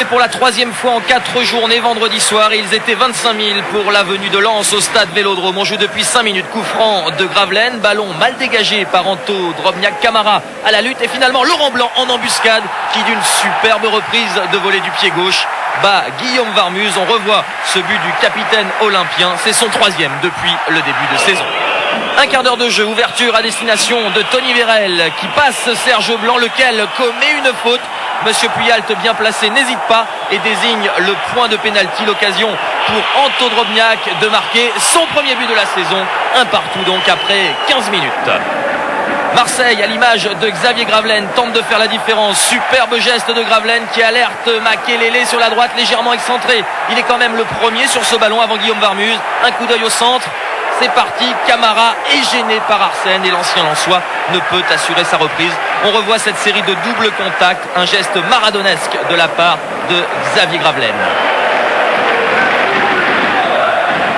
Et pour la troisième fois en 4 journées, vendredi soir, ils étaient 25 000 pour la venue de Lens au stade Vélodrome. On joue depuis 5 minutes. Coup franc de Gravelaine, ballon mal dégagé par Anto Drobniak, Camara à la lutte et finalement Laurent Blanc en embuscade qui d'une superbe reprise de volée du pied gauche bat Guillaume Varmuz. On revoit ce but du capitaine olympien. C'est son 3e depuis le début de saison. Un quart d'heure de jeu, ouverture à destination de Tony Vérel qui passe Serge Blanc, lequel commet une faute. Monsieur Puyalt, bien placé, n'hésite pas et désigne le point de pénalty, l'occasion pour Anto Drobniak de marquer son premier but de la saison. Un partout donc après 15 minutes. Marseille, à l'image de Xavier Gravelaine, tente de faire la différence. Superbe geste de Gravelaine qui alerte Makelele sur la droite, légèrement excentré. Il est quand même le premier sur ce ballon avant Guillaume Varmuz. Un coup d'œil au centre. C'est parti, Camara est gêné par Arsène et l'ancien Lensois ne peut assurer sa reprise. On revoit cette série de doubles contacts, un geste maradonesque de la part de Xavier Gravelaine.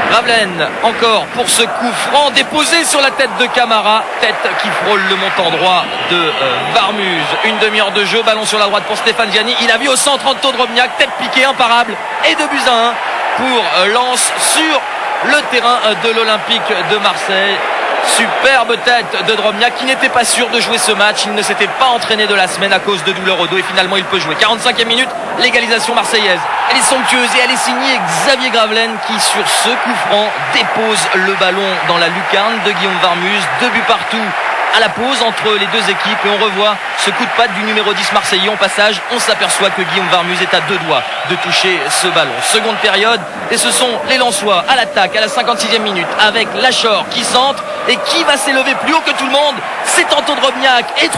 Gravelaine encore pour ce coup franc déposé sur la tête de Camara, tête qui frôle le montant droit de Varmuz. Une demi-heure de jeu, ballon sur la droite pour Stéphane Gianni. Il a vu au centre Anto Drobniak, tête piquée, imparable et 2-1 pour Lens sur le terrain de l'Olympique de Marseille. Superbe tête de Drobniak qui n'était pas sûr de jouer ce match. Il ne s'était pas entraîné de la semaine à cause de douleurs au dos et finalement il peut jouer. 45e minute, l'égalisation marseillaise. Elle est somptueuse et elle est signée Xavier Gravelaine qui sur ce coup franc dépose le ballon dans la lucarne de Guillaume Varmuz. 2 buts partout à la pause entre les deux équipes et on revoit ce coup de patte du numéro 10 marseillais. Au passage, on s'aperçoit que Guillaume Varmuz est à 2 doigts de toucher ce ballon. Seconde période et ce sont les Lensois à l'attaque à la 56e minute avec Lachor qui centre et qui va s'élever plus haut que tout le monde. C'est Anto Drobniak et 3-2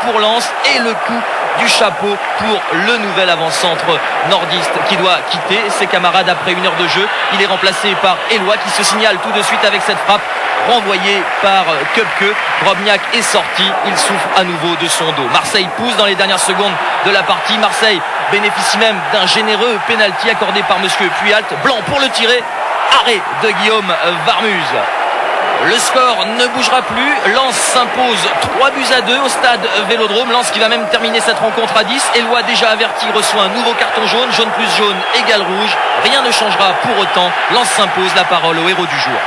pour Lens et le coup du chapeau pour le nouvel avant-centre nordiste qui doit quitter ses camarades après 1 heure de jeu. Il est remplacé par Eloi qui se signale tout de suite avec cette frappe renvoyé par Köpke. Drobniak est sorti, il souffre à nouveau de son dos. Marseille pousse dans les dernières secondes de la partie. Marseille bénéficie même d'un généreux pénalty accordé par monsieur Puyalt. Blanc pour le tirer, arrêt de Guillaume Varmuz. Le score ne bougera plus. Lens s'impose 3-2 au stade Vélodrome. Lens qui va même terminer cette rencontre à 10. Eloi déjà averti reçoit un nouveau carton jaune. Jaune plus jaune égale rouge. Rien ne changera pour autant. Lens s'impose, la parole au héros du jour.